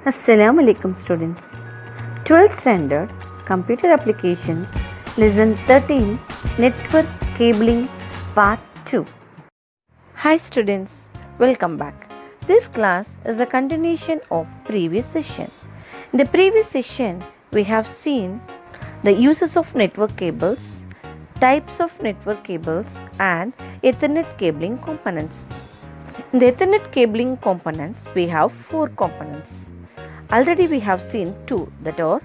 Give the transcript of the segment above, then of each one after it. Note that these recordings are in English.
Assalamu alaikum students. 12th standard Computer Applications Lesson 13 Network Cabling Part 2. Hi students, welcome back. This class is a continuation of previous session. In the previous session we have seen the uses of network cables, types of network cables and Ethernet cabling components. In the Ethernet cabling components we have four components. Already we have seen two, that are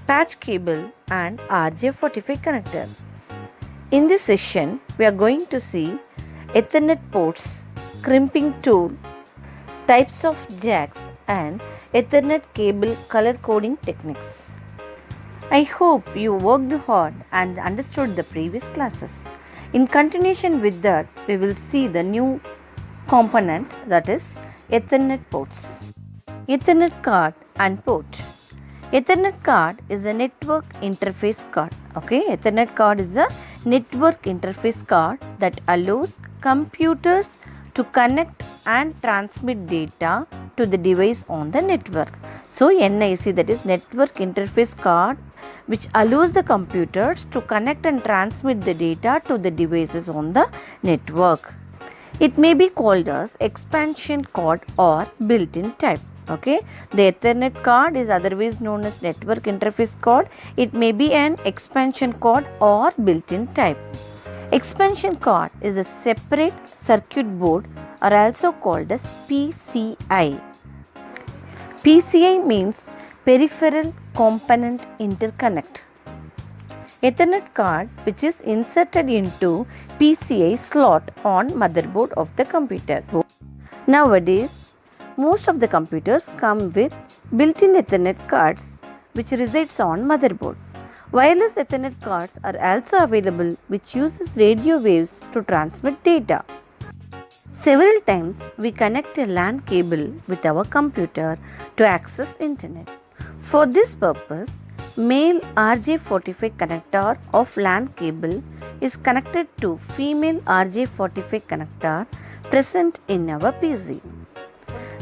patch cable and RJ45 connector. In this session, we are going to see Ethernet ports, crimping tool, types of jacks and Ethernet cable color coding techniques. I hope you worked hard and understood the previous classes. In continuation with that, we will see the new component, that is Ethernet ports. Ethernet card and port. Ethernet card is a network interface card. Ethernet card is a network interface card that allows computers to connect and transmit data to the device on the network. So NIC, that is network interface card, which allows the computers to connect and transmit the data to the devices on the network. It may be called as expansion card or built-in type. The Ethernet card is otherwise known as network interface card. It may be an expansion card or built-in type. Expansion card is a separate circuit board, or also called as PCI. PCI means peripheral component interconnect. Ethernet card, which is inserted into PCI slot on motherboard of the computer. Nowadays, most of the computers come with built-in Ethernet cards which resides on motherboard. Wireless Ethernet cards are also available, which uses radio waves to transmit data. Several times we connect a LAN cable with our computer to access internet. For this purpose, male RJ45 connector of LAN cable is connected to female RJ45 connector present in our PC.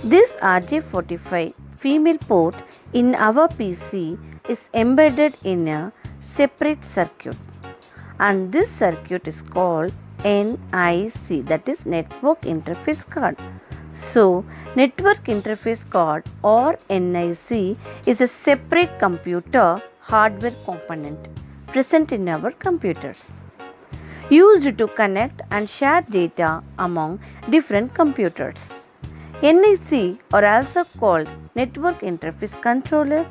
This RJ45 female port in our PC is embedded in a separate circuit, and this circuit is called NIC, that is network interface card. So, network interface card or NIC is a separate computer hardware component present in our computers, used to connect and share data among different computers. NIC are also called network interface controller,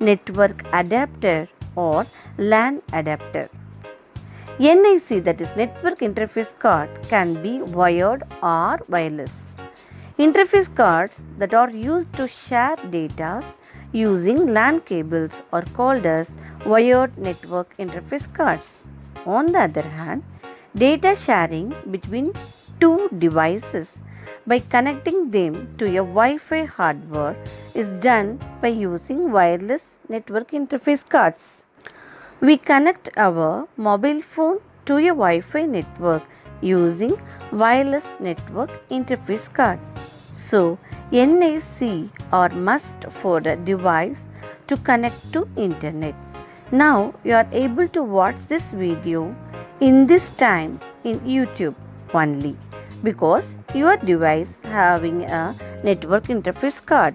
network adapter or LAN adapter. NIC, that is network interface card, can be wired or wireless. Interface cards that are used to share data using LAN cables are called as wired network interface cards. On the other hand, data sharing between two devices by connecting them to a Wi-Fi hardware is done by using wireless network interface cards. We connect our mobile phone to a Wi-Fi network using wireless network interface card. So, NIC are must for the device to connect to internet. Now, you are able to watch this video in this time in YouTube only, because your device having a network interface card.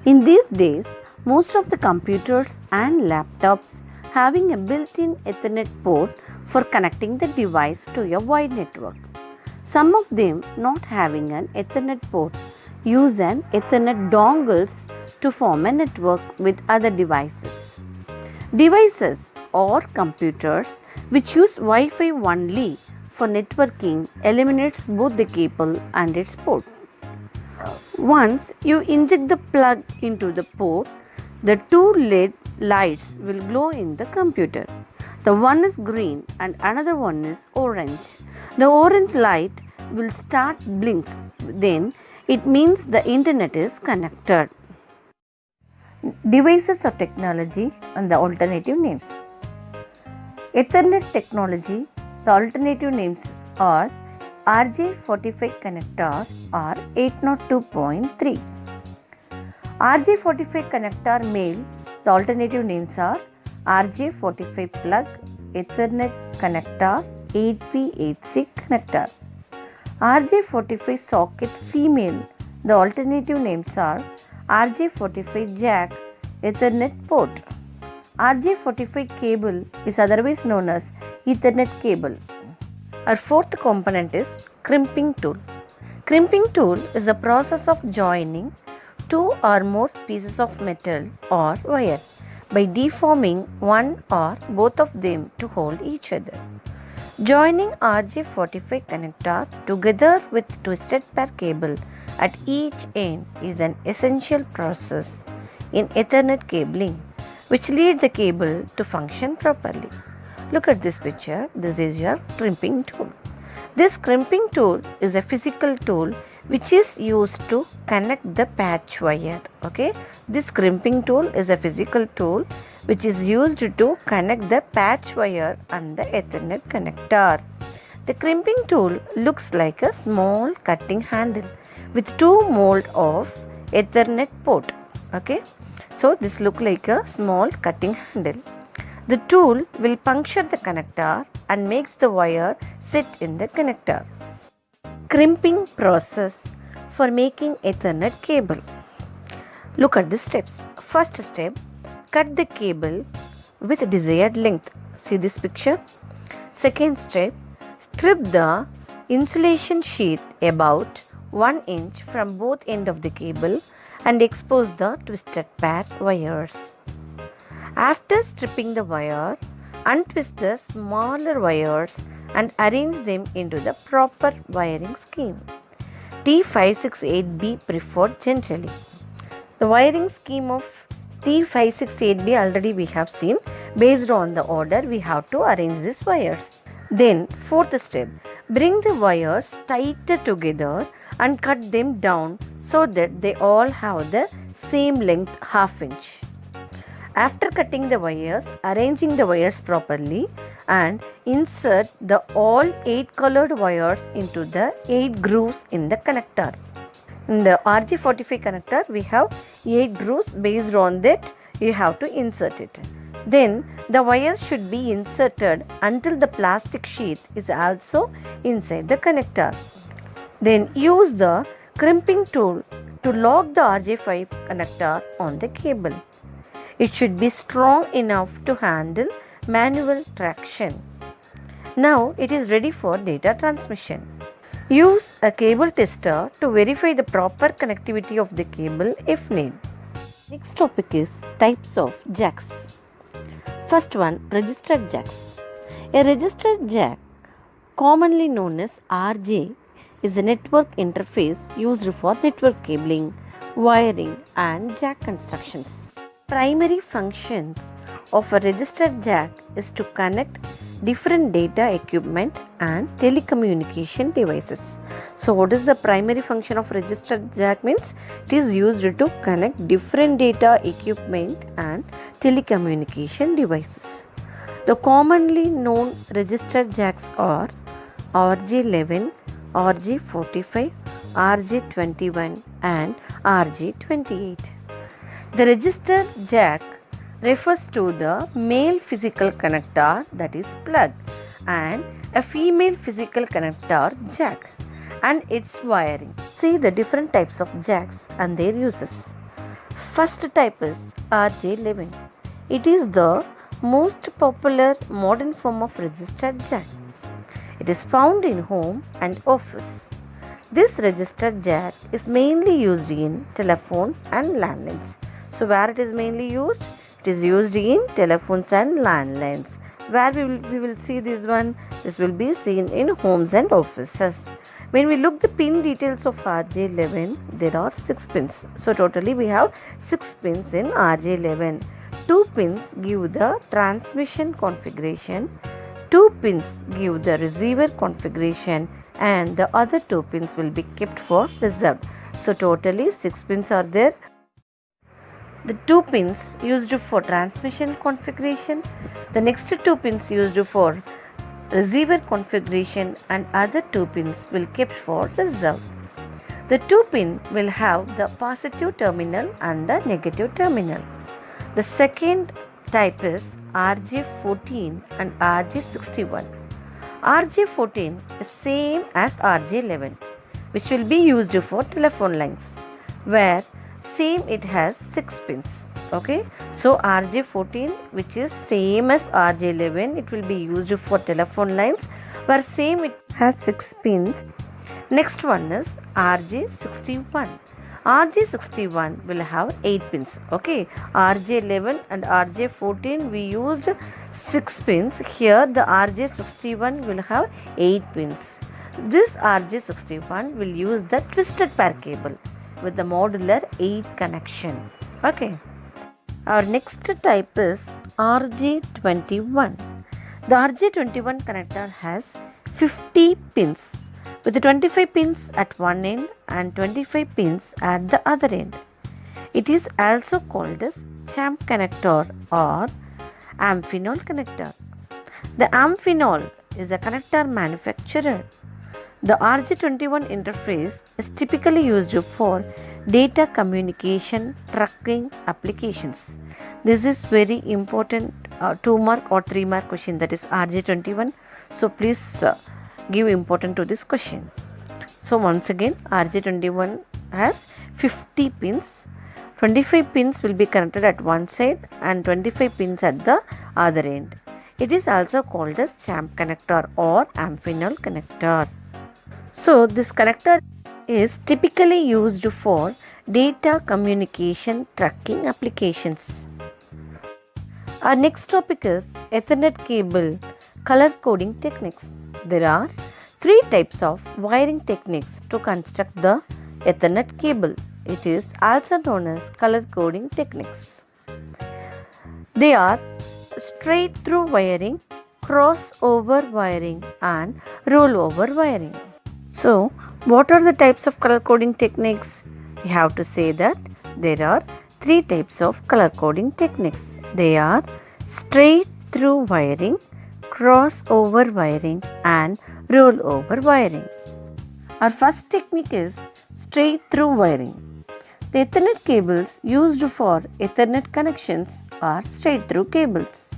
In these days, most of the computers and laptops having a built-in Ethernet port for connecting the device to a wide network. Some of them not having an Ethernet port use an Ethernet dongles to form a network with other devices. Devices or computers which use Wi-Fi only for networking eliminates both the cable and its port. Once you inject the plug into the port, the two LED lights will glow in the computer. The one is green and another one is orange. The orange light will start blinks, then it means the internet is connected. Devices or technology and the alternative names. Ethernet technology, the alternative names are RJ45 connector or 802.3. RJ45 connector male, the alternative names are RJ45 plug, Ethernet connector, 8P8C connector. RJ45 socket female, the alternative names are RJ45 jack, Ethernet port. RJ45 cable is otherwise known as Ethernet cable. Our fourth component is crimping tool. Crimping tool is the process of joining two or more pieces of metal or wire by deforming one or both of them to hold each other. Joining RJ45 connector together with twisted pair cable at each end is an essential process in Ethernet cabling which leads the cable to function properly. Look at this picture. This is your crimping tool. This crimping tool is a physical tool which is used to connect the patch wire. Okay, this crimping tool is a physical tool which is used to connect the patch wire and the Ethernet connector. The crimping tool looks like a small cutting handle with two mold of Ethernet port. Okay, so this look like a small cutting handle. The tool will puncture the connector and makes the wire sit in the connector. Crimping process for making Ethernet cable. Look at the steps. First step, cut the cable with desired length. See this picture. Second step, strip the insulation sheet about 1 inch from both ends of the cable and expose the twisted pair wires. After stripping the wire, untwist the smaller wires and arrange them into the proper wiring scheme. T568B preferred generally. The wiring scheme of T568B already we have seen. Based on the order, we have to arrange these wires. Then fourth step, bring the wires tighter together and cut them down so that they all have the same length, half inch. After cutting the wires, arranging the wires properly and insert the all 8 colored wires into the 8 grooves in the connector. In the RJ45 connector, we have 8 grooves. Based on that, you have to insert it. Then the wires should be inserted until the plastic sheath is also inside the connector. Then use the crimping tool to lock the RJ5 connector on the cable. It should be strong enough to handle manual traction. Now it is ready for data transmission. Use a cable tester to verify the proper connectivity of the cable if needed. Next topic is types of jacks. First one, registered jacks. A registered jack, commonly known as RJ, is a network interface used for network cabling, wiring and jack constructions. Primary functions of a registered jack is to connect different data equipment and telecommunication devices. So what is the primary function of registered jack means? It is used to connect different data equipment and telecommunication devices. The commonly known registered jacks are RJ11, RJ45, RJ21 and RJ28. The registered jack refers to the male physical connector, that is plug, and a female physical connector, jack, and its wiring. See the different types of jacks and their uses. First type is RJ11. It is the most popular modern form of registered jack. It is found in home and office. This registered jack is mainly used in telephone and landlines. So where it is mainly used? It is used in telephones and landlines. Where we will see this one? This will be seen in homes and offices. When we look the pin details of RJ11, there are 6 pins. So totally we have 6 pins in RJ11. 2 pins give the transmission configuration, 2 pins give the receiver configuration, and the other 2 pins will be kept for reserve. So totally 6 pins are there. The 2 pins used for transmission configuration, the next 2 pins used for receiver configuration, and other 2 pins will kept for reserve. The two pin will have the positive terminal and the negative terminal. The second type is RJ14 and RJ61. RJ14 is same as RJ11, which will be used for telephone lines, where same it has 6 pins. Okay, so RJ14, which is same as RJ11, it will be used for telephone lines, where same it has 6 pins. Next one is RJ61. RJ61 will have 8 pins. Okay, RJ11 and RJ14 we used 6 pins. Here the RJ61 will have 8 pins. This RJ61 will use the twisted pair cable with the modular 8 connection. Okay. Our next type is RJ21. The RJ21 connector has 50 pins with 25 pins at one end and 25 pins at the other end. It is also called as champ connector or Amphenol connector. The Amphenol is a connector manufacturer. The RJ21 interface is typically used for data communication tracking applications. This is very important 2 mark or 3 mark question, that is RJ21. So please give importance to this question. So once again, RJ21 has 50 pins. 25 pins will be connected at one side and 25 pins at the other end. It is also called as champ connector or Amphenol connector. So this connector is typically used for data communication tracking applications. Our next topic is Ethernet cable color coding techniques. There are 3 types of wiring techniques to construct the Ethernet cable. It is also known as color coding techniques. They are straight through wiring, crossover wiring and rollover wiring. So, what are the types of color coding techniques? We have to say that there are 3 types of color coding techniques. They are straight through wiring, crossover wiring and rollover wiring. Our first technique is straight through wiring. The Ethernet cables used for Ethernet connections are straight through cables.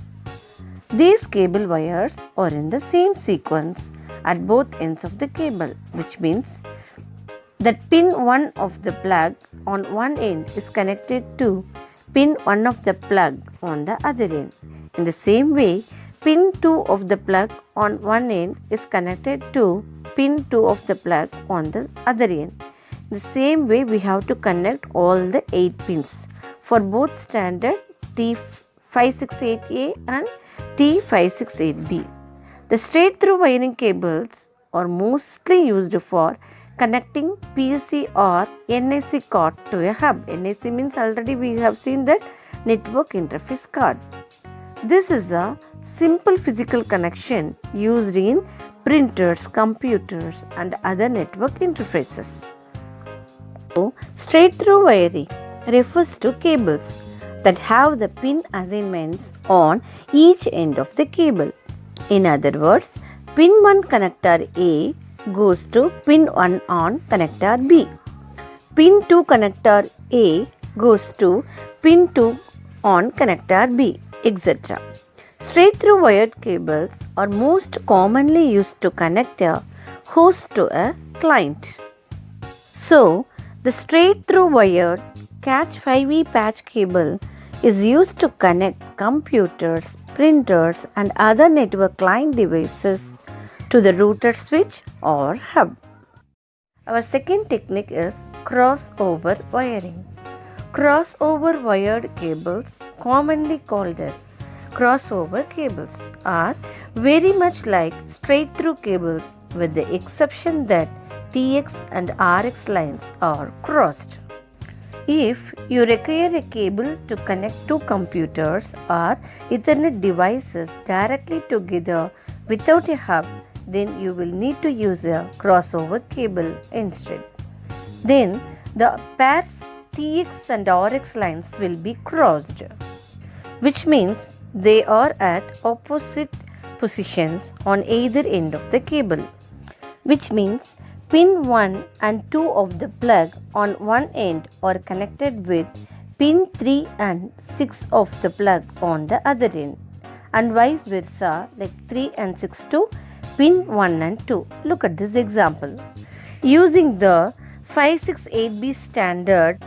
These cable wires are in the same sequence at both ends of the cable, which means that pin 1 of the plug on one end is connected to pin 1 of the plug on the other end. In the same way, pin 2 of the plug on one end is connected to pin 2 of the plug on the other end. In the same way, we have to connect all the 8 pins for both standard T568A and T568B. The straight through wiring cables are mostly used for connecting PC or NIC card to a hub. NIC means already we have seen that network interface card. This is a simple physical connection used in printers, computers and other network interfaces. So, straight through wiring refers to cables that have the pin assignments on each end of the cable. In other words, pin 1 connector A goes to pin 1 on connector B. Pin 2 connector A goes to pin 2 on connector B, etc. Straight through wired cables are most commonly used to connect a host to a client. So, the straight through wired Catch 5e patch cable is used to connect computers, printers and other network client devices to the router switch or hub. Our second technique is crossover wiring. Crossover wired cables, commonly called as crossover cables, are very much like straight through cables with the exception that TX and RX lines are crossed. If you require a cable to connect two computers or Ethernet devices directly together without a hub, then you will need to use a crossover cable instead. Then the pairs TX and RX lines will be crossed, which means they are at opposite positions on either end of the cable, which means Pin 1 and 2 of the plug on one end are connected with pin 3 and 6 of the plug on the other end, and vice versa, like 3 and 6 to pin 1 and 2. Look at this example. Using the 568B standard,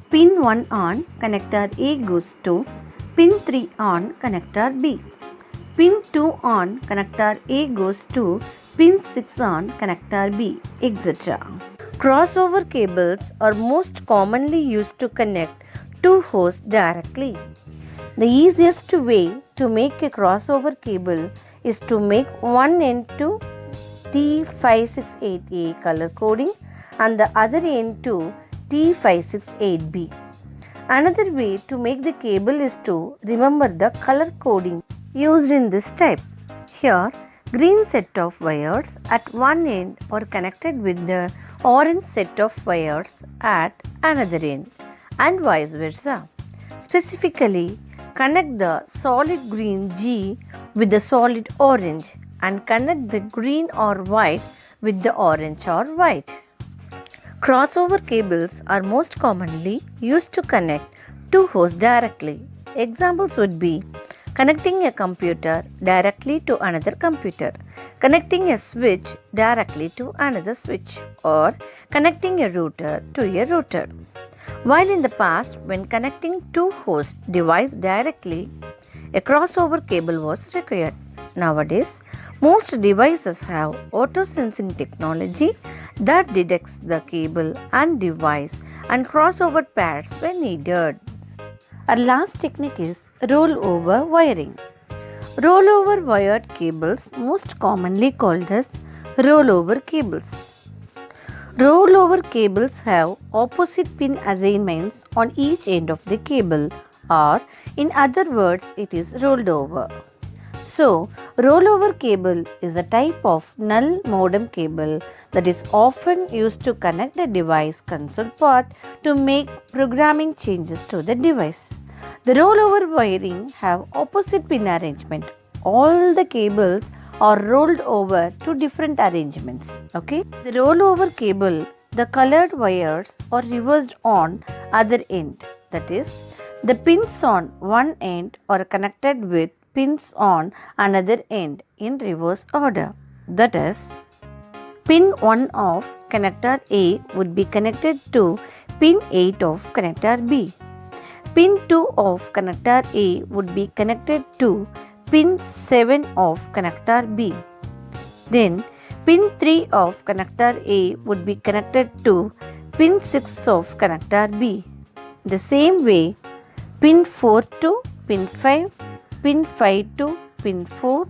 pin 1 on connector A goes to pin 3 on connector B. Pin 2 on connector A goes to pin 6 on connector B, etc. Crossover cables are most commonly used to connect two hosts directly. The easiest way to make a crossover cable is to make one end to T568A color coding and the other end to T568B. Another way to make the cable is to remember the color coding used in this type. Here, green set of wires at one end are connected with the orange set of wires at another end, and vice versa. Specifically, connect the solid green G with the solid orange and connect the green or white with the orange or white. Crossover cables are most commonly used to connect two hosts directly. Examples would be connecting a computer directly to another computer, connecting a switch directly to another switch, or connecting a router to a router. While in the past, when connecting two host devices directly, a crossover cable was required. Nowadays, most devices have auto-sensing technology that detects the cable and device and crossover pairs when needed. Our last technique is rollover wiring. Rollover wired cables, most commonly called as rollover cables. Rollover cables have opposite pin assignments on each end of the cable, or in other words, it is rolled over. So, rollover cable is a type of null modem cable that is often used to connect the device console part to make programming changes to the device. The rollover wiring have opposite pin arrangement. All the cables are rolled over to different arrangements. Okay. The rollover cable, the colored wires are reversed on other end. That is, the pins on one end are connected with pins on another end in reverse order. That is, pin 1 of connector A would be connected to pin 8 of connector B. Pin 2 of connector A would be connected to pin 7 of connector B. Then, pin 3 of connector A would be connected to pin 6 of connector B. The same way, pin 4 to pin 5, pin 5 to pin 4,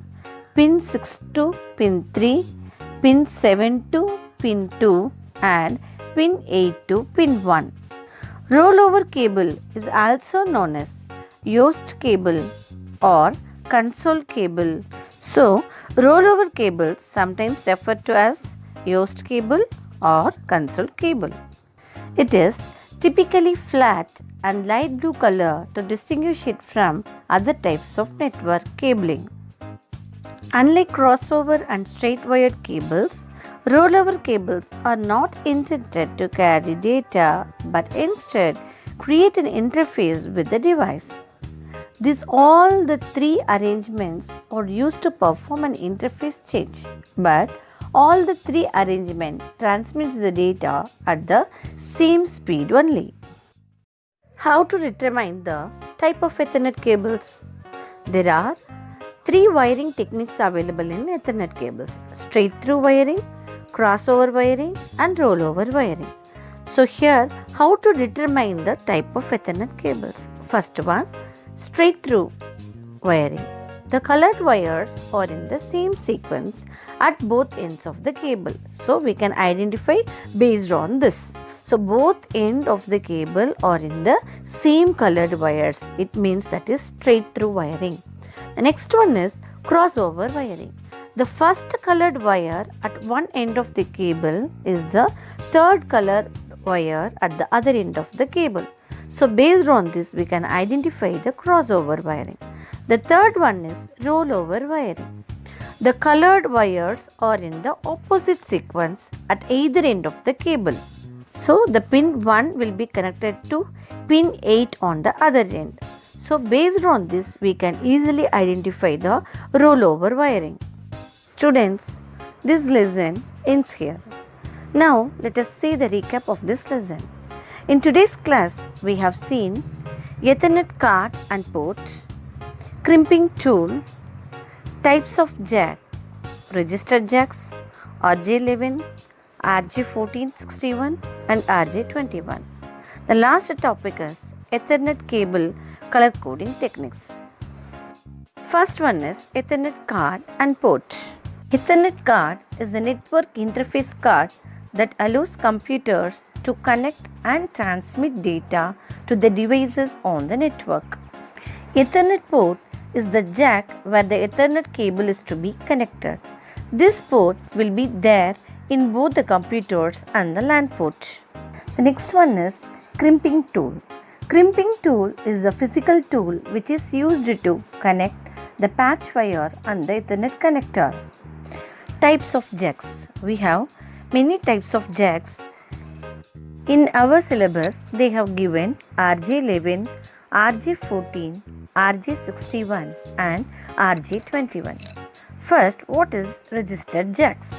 pin 6 to pin 3, pin 7 to pin 2 and pin 8 to pin 1. Rollover cable is also known as yoast cable or console cable. So, rollover cables sometimes referred to as yoast cable or console cable. It is typically flat and light blue color to distinguish it from other types of network cabling. Unlike crossover and straight wired cables, rollover cables are not intended to carry data but instead create an interface with the device. All the three arrangements are used to perform an interface change, but all the three arrangements transmits the data at the same speed only. How to determine the type of Ethernet cables? There are three wiring techniques available in Ethernet cables: straight through wiring, crossover wiring and rollover wiring. So here, how to determine the type of Ethernet cables? First one, straight through wiring. The colored wires are in the same sequence at both ends of the cable. So we can identify based on this. So both ends of the cable are in the same colored wires. It means that is straight through wiring. The next one is crossover wiring. The first colored wire at one end of the cable is the third colored wire at the other end of the cable. So based on this, we can identify the crossover wiring. The third one is rollover wiring. The colored wires are in the opposite sequence at either end of the cable. So the pin 1 will be connected to pin 8 on the other end. So based on this, we can easily identify the rollover wiring. Students, this lesson ends here. Now let us see the recap of this lesson. In today's class, we have seen Ethernet card and port, crimping tool, types of jack, register jacks, RJ11, RJ1461 and RJ21. The last topic is Ethernet cable color coding techniques. First one is Ethernet card and port. Ethernet card is a network interface card that allows computers to connect and transmit data to the devices on the network. Ethernet port is the jack where the Ethernet cable is to be connected. This port will be there in both the computers and the LAN port. The next one is crimping tool. Crimping tool is a physical tool which is used to connect the patch wire and the Ethernet connector. Types of jacks. We have many types of jacks. In our syllabus, they have given RJ11, RJ14, RJ61 and RJ21. First, what is registered jacks?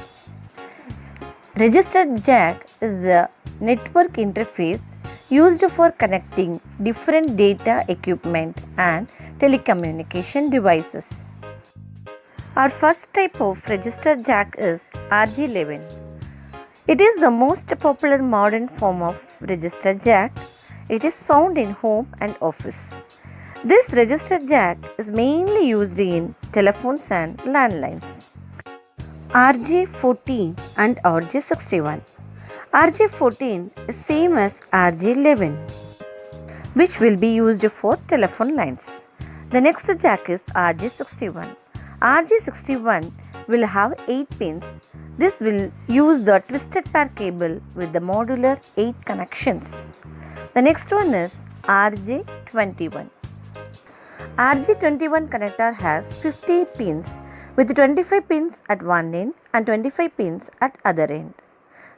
Registered jack is a network interface used for connecting different data equipment and telecommunication devices. Our first type of registered jack is RJ11. It is the most popular modern form of registered jack. It is found in home and office. This registered jack is mainly used in telephones and landlines. RJ14 and RJ61. RJ14 is same as RJ11, which will be used for telephone lines. The next jack is RJ61. RJ61 will have 8 pins. This will use the twisted pair cable with the modular 8 connections. The next one is RJ21. RJ21 connector has 50 pins with 25 pins at one end and 25 pins at other end.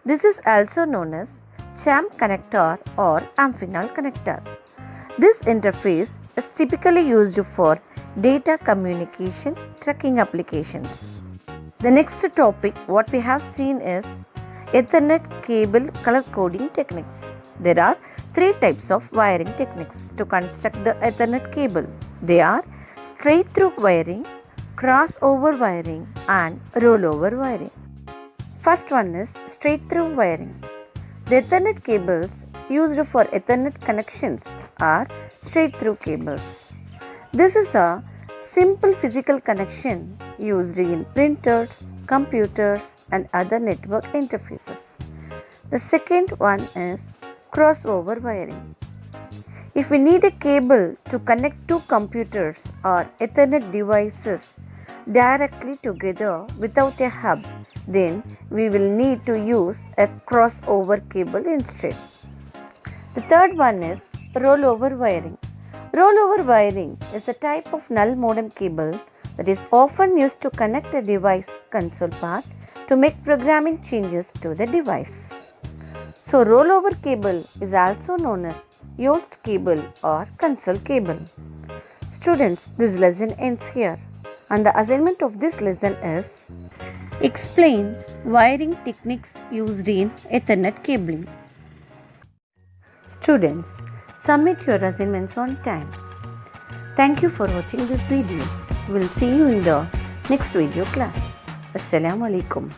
This is also known as CHAMP connector or Amphenol connector. This interface is typically used for data communication tracking applications. The next topic what we have seen is Ethernet cable color coding techniques. There are 3 types of wiring techniques to construct the Ethernet cable. They are straight through wiring, crossover wiring and rollover wiring. First one is straight through wiring. The Ethernet cables used for Ethernet connections are straight through cables. This is a simple physical connection used in printers, computers and other network interfaces. The second one is crossover wiring. If we need a cable to connect two computers or Ethernet devices directly together without a hub, then we will need to use a crossover cable instead. The third one is rollover wiring. Rollover wiring is a type of null modem cable that is often used to connect a device console part to make programming changes to the device. So rollover cable is also known as Yoast cable or console cable. Students, this lesson ends here and the assignment of this lesson is explain wiring techniques used in Ethernet cabling. Students, submit your assignments on time. Thank you for watching this video. We'll see you in the next video class. Assalamu alaikum.